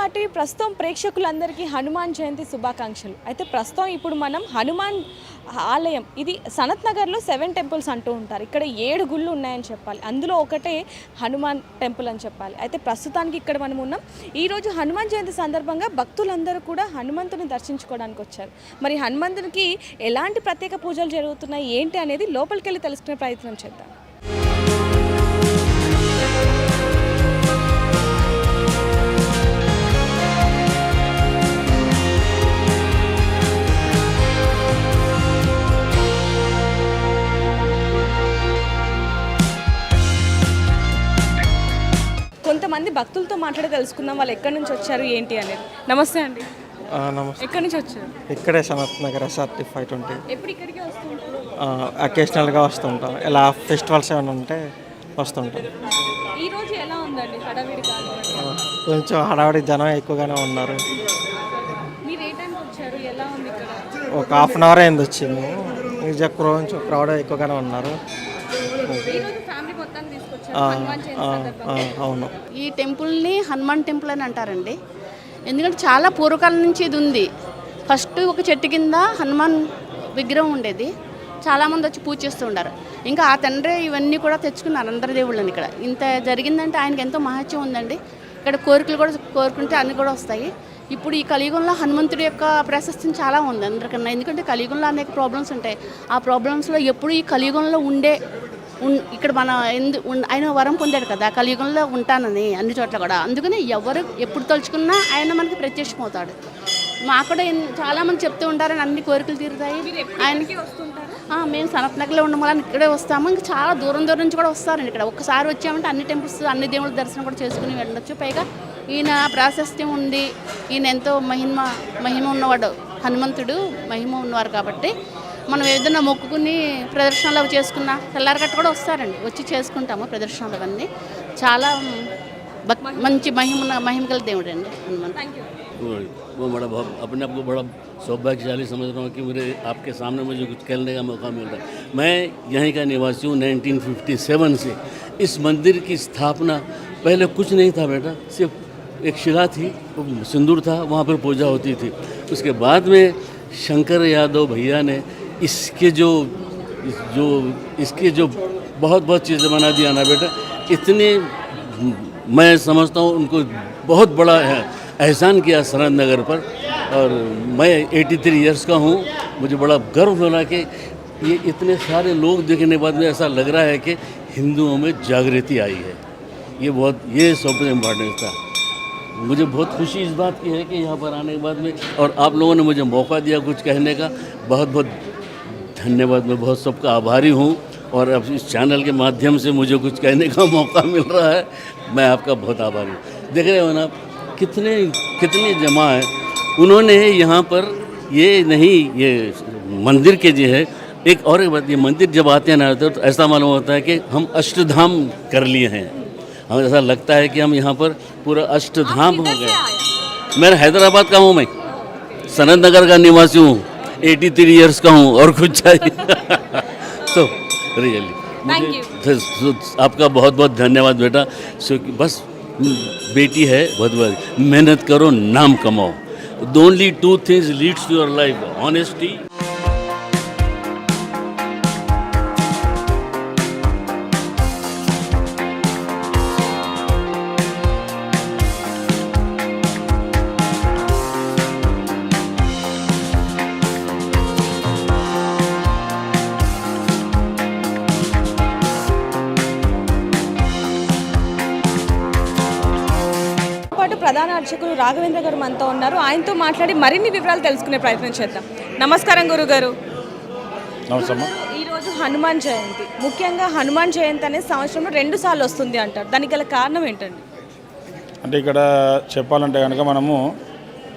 పాటు ప్రస్తుతం ప్రేక్షకులందరికీ హనుమాన్ జయంతి శుభాకాంక్షలు. అయితే ప్రస్తుతం ఇప్పుడు మనం హనుమాన్ ఆలయం, ఇది సనత్ నగర్లో 7 టెంపుల్స్ అంటూ ఉంటారు. ఇక్కడ 7 గుళ్ళు ఉన్నాయని చెప్పాలి. అందులో ఒకటే హనుమాన్ టెంపుల్ అని చెప్పాలి. అయితే ప్రస్తుతానికి ఇక్కడ మనం ఉన్నాం. ఈరోజు హనుమాన్ జయంతి సందర్భంగా భక్తులందరూ కూడా హనుమంతుని దర్శించుకోవడానికి వచ్చారు. మరి హనుమంతునికి ఎలాంటి ప్రత్యేక పూజలు జరుగుతున్నాయి ఏంటి అనేది లోపలికి వెళ్ళి తెలుసుకునే ప్రయత్నం చేద్దాం. కొంతమంది భక్తులతో మాట్లాడి తెలుసుకుందాం వాళ్ళు ఎక్కడి నుంచి వచ్చారు ఏంటి అనేది. నమస్తే అండి. నమస్తే. ఎక్కడి నుంచి వచ్చారు? ఇక్కడే సనత్ నగర్ SRT 520. ఎప్పుడు ఇక్కడికే వస్తుంటారు? అకేషనల్గా వస్తుంటాం. ఇలా ఫెస్టివల్స్ ఏమైనా ఉంటే వస్తుంటాం. ఈ రోజు ఎలా ఉందండి హడావిడి కాలం? కొంచెం హడావిడి జనం ఎక్కువగానే ఉన్నారు. మీరు ఏ టైంకి వచ్చారు? ఎలా ఉంది ఇక్కడ? ఒక హాఫ్ అన్ అవర్ అయింది వచ్చింది. కొంచెం క్రౌడ్ ఎక్కువగానే ఉన్నారు. అవును. ఈ టెంపుల్ని హనుమాన్ టెంపుల్ అని అంటారండి. ఎందుకంటే చాలా పూర్వకాలం నుంచి ఇది ఉంది. ఫస్ట్ ఒక చెట్టు కింద హనుమాన్ విగ్రహం ఉండేది. చాలామంది వచ్చి పూజ చేస్తూ ఉంటారు. ఇంకా ఆ తండ్రి ఇవన్నీ కూడా తెచ్చుకున్నారు అందరి దేవుళ్ళని. ఇక్కడ ఇంత జరిగిందంటే ఆయనకి ఎంతో మహత్యం ఉందండి. ఇక్కడ కోరికలు కూడా కోరుకుంటే అన్నీ కూడా వస్తాయి. ఇప్పుడు ఈ కలియుగంలో హనుమంతుడి యొక్క ప్రశస్తి చాలా ఉంది అందరికన్నా. ఎందుకంటే కలియుగంలో అనేక ప్రాబ్లమ్స్ ఉంటాయి. ఆ ప్రాబ్లమ్స్లో ఎప్పుడు ఈ కలియుగంలో ఇక్కడ మన ఆయన వరం పొందాడు కదా కలియుగంలో ఉంటానని అన్ని చోట్ల కూడా. అందుకని ఎవరు ఎప్పుడు తలుచుకున్నా ఆయన మనకి ప్రత్యక్షమవుతాడు. మాకు కూడా చాలామంది చెప్తూ ఉంటారని అన్ని కోరికలు తీరుతాయి. ఆయన మేము సనత్ నగర్లో ఉండడం వల్ల ఇక్కడే వస్తాము. ఇంకా చాలా దూరం నుంచి కూడా వస్తారండి ఇక్కడ. ఒక్కసారి వచ్చామంటే అన్ని టెంపుల్స్ అన్ని దేవుళ్ళ దర్శనం కూడా చేసుకుని వెళ్ళొచ్చు. పైగా ఈయన ప్రాశస్త్యం ఉంది. ఈయన ఎంతో మహిమ ఉన్నవాడు. హనుమంతుడు మహిమ ఉన్నవారు కాబట్టి మనం ఏదైనా మొక్కుకుని ప్రదర్శనలు అవి చేసుకున్నా తెల్లారగట్ట కూడా వస్తారండి. వచ్చి చేసుకుంటాము ప్రదర్శనలు అవన్నీ. చాలా మంచి మహిమ గల దేవుడు అండి హనుమంతుడు. वो बड़ा अपने आप को बड़ा सौभाग्यशाली समझ रहा हूँ कि मेरे आपके सामने मुझे कुछ कहने का मौका मिल रहा है। मैं यहीं का निवासी हूँ 1957 से। इस मंदिर की स्थापना पहले कुछ नहीं था बेटा, सिर्फ एक शिला थी, सिंदूर था, वहाँ पर पूजा होती थी। उसके बाद में शंकर यादव भैया ने इसके जो बहुत चीज़ें बना दिया ना बेटा, इतने मैं समझता हूँ उनको बहुत बड़ा एहसान किया सनत नगर पर। और मैं 83 इयर्स का हूँ। मुझे बड़ा गर्व हो रहा है कि ये इतने सारे लोग देखने के बाद में ऐसा लग रहा है कि हिंदुओं में जागृति आई है। ये सबसे इम्पोर्टेंट था। मुझे बहुत खुशी इस बात की है कि यहाँ पर आने के बाद में और आप लोगों ने मुझे मौका दिया कुछ कहने का, बहुत धन्यवाद। मैं बहुत सबका आभारी हूँ। और अब इस चैनल के माध्यम से मुझे कुछ कहने का मौका मिल रहा है, मैं आपका बहुत आभारी हूँ। देख रहे हो ना कितने जमा है। उन्होंने यहाँ पर ये मंदिर के जो है एक और एक बात, ये मंदिर जब आते हैं ना तो ऐसा मालूम होता है कि हम अष्टधाम कर लिए हैं। हमें ऐसा लगता है कि हम यहाँ पर पूरा अष्टधाम हो गए। मैं हैदराबाद का हूँ, मैं सनत नगर का निवासी हूँ, 83 इयर्स का हूँ और कुछ चाहिए। सो रियली आपका बहुत धन्यवाद बेटा। बस बेटी है, बहुत मेहनत करो, नाम कमाओ। The only 2 things leads to your life: honesty. ప్రధాన అర్చకులు రాఘవేంద్ర గారు మనతో ఉన్నారు. ఆయనతో మాట్లాడి మరిన్ని వివరాలు తెలుసుకునే ప్రయత్నం చేద్దాం. నమస్కారం గురుగారు. నమస్కారం. ఈరోజు హనుమాన్ జయంతి. ముఖ్యంగా హనుమాన్ జయంతి అనేది సంవత్సరంలో 2 సార్లు వస్తుంది అంటారు. దానికి గల కారణం ఏంటండి? అంటే ఇక్కడ చెప్పాలంటే కనుక మనము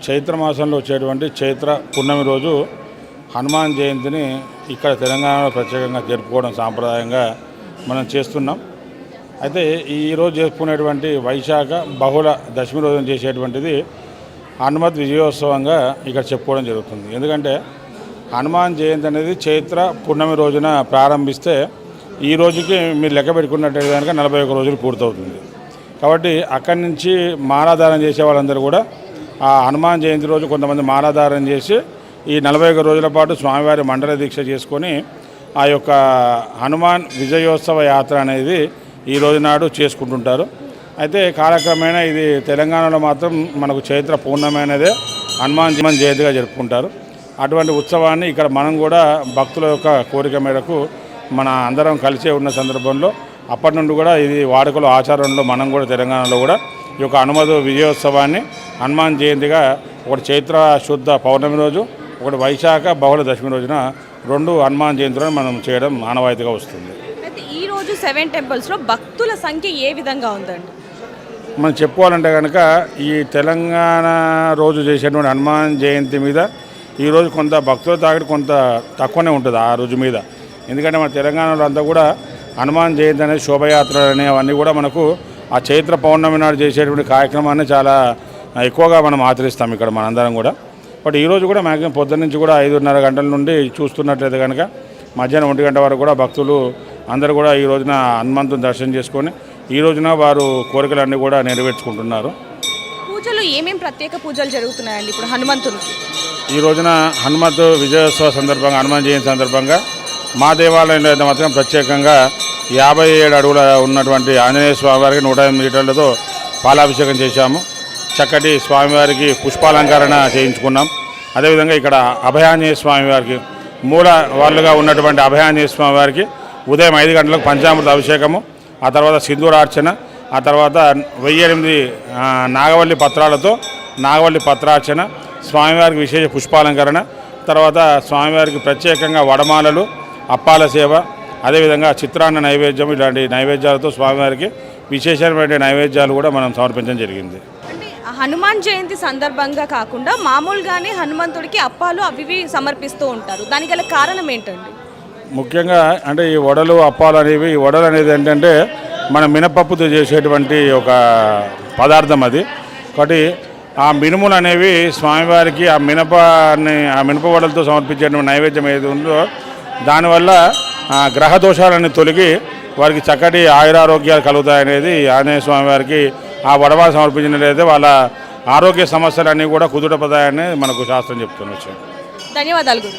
చైత్ర మాసంలో వచ్చేటువంటి చైత్ర పున్నమి రోజు హనుమాన్ జయంతిని ఇక్కడ తెలంగాణలో ప్రత్యేకంగా జరుపుకోవడం సాంప్రదాయంగా మనం చేస్తున్నాం. అయితే ఈరోజు చేసుకునేటువంటి వైశాఖ బహుళ దశమి రోజున చేసేటువంటిది హనుమత్ విజయోత్సవంగా ఇక్కడ చెప్పుకోవడం జరుగుతుంది. ఎందుకంటే హనుమాన్ జయంతి అనేది చైత్ర పున్నమి రోజున ప్రారంభిస్తే ఈ రోజుకి మీరు లెక్క పెట్టుకున్నట్టు కనుక 41 రోజులు పూర్తవుతుంది. కాబట్టి అక్కడి నుంచి మాలాధారణ చేసే వాళ్ళందరూ కూడా ఆ హనుమాన్ జయంతి రోజు కొంతమంది మాలాధారణ చేసి ఈ 41 రోజుల పాటు స్వామివారి మండల దీక్ష చేసుకొని ఆ యొక్క హనుమాన్ విజయోత్సవ యాత్ర అనేది ఈ రోజు నాడు చేసుకుంటుంటారు. అయితే కాలక్రమేణా ఇది తెలంగాణలో మాత్రం మనకు చైత్ర పూర్ణమైనదే హనుమాన్ జయంతిగా జరుపుకుంటారు. అటువంటి ఉత్సవాన్ని ఇక్కడ మనం కూడా భక్తుల యొక్క కోరిక మేరకు మన అందరం కలిసే ఉన్న సందర్భంలో అప్పటి నుండి కూడా ఇది వాడుకలో ఆచారంలో మనం కూడా తెలంగాణలో కూడా ఈ యొక్క హనుమతు విజయోత్సవాన్ని హనుమాన్ జయంతిగా ఒకటి చైత్ర శుద్ధ పౌర్ణమి రోజు, ఒకటి వైశాఖ బహుళ దశమి రోజున 2 హనుమాన్ జయంతులను మనం చేయడం ఆనవాయితీగా వస్తుంది. అయితే ఈరోజు 7 టెంపుల్స్లో భక్తుల సంఖ్య ఏ విధంగా ఉందండి? మనం చెప్పుకోవాలంటే కనుక ఈ తెలంగాణ రోజు చేసేటువంటి హనుమాన్ జయంతి మీద ఈరోజు కొంత భక్తుల తాకిడి కొంత తక్కువనే ఉంటుంది ఆ రోజు మీద. ఎందుకంటే మన తెలంగాణలో అంతా కూడా హనుమాన్ జయంతి అనేది శోభయాత్రలు అనేవన్నీ కూడా మనకు ఆ చైత్ర పౌర్ణమి నాడు చేసేటువంటి కార్యక్రమాన్ని చాలా ఎక్కువగా మనం ఆచరిస్తాం ఇక్కడ మనందరం కూడా. బట్ ఈరోజు కూడా మ్యాక్సిమం పొద్దున్న నుంచి కూడా 5:30 గంటల నుండి చూస్తున్నట్లయితే కనుక మధ్యాహ్నం 1 గంట వరకు కూడా భక్తులు అందరూ కూడా ఈ రోజున హనుమంతుని దర్శనం చేసుకొని ఈ రోజున వారు కోరికలన్నీ కూడా నెరవేర్చుకుంటున్నారు. పూజలు ఏమేమి ప్రత్యేక పూజలు జరుగుతున్నాయండి ఇప్పుడు హనుమంతునికి? ఈ రోజున హనుమంతు విజయోత్సవ సందర్భంగా హనుమాన్ జయంతి సందర్భంగా మా దేవాలయంలో అయితే మాత్రం ప్రత్యేకంగా 57 అడుగుల ఉన్నటువంటి ఆంజనేయ స్వామివారికి 108 లీటర్లతో పాలాభిషేకం చేశాము. చక్కటి స్వామివారికి పుష్పాలంకరణ చేయించుకున్నాం. అదేవిధంగా ఇక్కడ అభయాంజనేయ స్వామివారికి మూల వాళ్ళుగా ఉన్నటువంటి అభయాంజనేయ స్వామివారికి ఉదయం 5 గంటలకు పంచామృత అభిషేకము, ఆ తర్వాత సింధూరార్చన, ఆ తర్వాత 1008 నాగవల్లి పత్రాలతో నాగవల్లి పత్రార్చన, స్వామివారికి విశేష పుష్పాలంకరణ, తర్వాత స్వామివారికి ప్రత్యేకంగా వడమాలలు, అప్పాల సేవ, అదేవిధంగా చిత్రాన్న నైవేద్యం, ఇలాంటి నైవేద్యాలతో స్వామివారికి విశేషమైన నైవేద్యాలు కూడా మనం సమర్పించడం జరిగింది. అంటే హనుమాన్ జయంతి సందర్భంగా కాకుండా మామూలుగానే హనుమంతుడికి అప్పాలు అవి సమర్పిస్తూ ఉంటారు. దానికి గల కారణం ఏంటండి? ముఖ్యంగా అంటే ఈ వడలు అప్పాలు అనేవి, ఈ వడలు అనేది ఏంటంటే మన మినపప్పుతో చేసేటువంటి ఒక పదార్థం అది. కాబట్టి ఆ మినుములు అనేవి స్వామివారికి ఆ మినప వడలతో సమర్పించేటువంటి నైవేద్యం ఏది ఉందో దానివల్ల గ్రహ దోషాలన్నీ తొలగి వారికి చక్కటి ఆయురారోగ్యాలు కలుగుతాయనేది ఆంజనేయ స్వామి వారికి ఆ వడమాల సమర్పించినట్లయితే వాళ్ళ ఆరోగ్య సమస్యలన్నీ కూడా కుదుటపడతాయని మనకు శాస్త్రం చెప్తున్న విషయం. ధన్యవాదాలు గురు.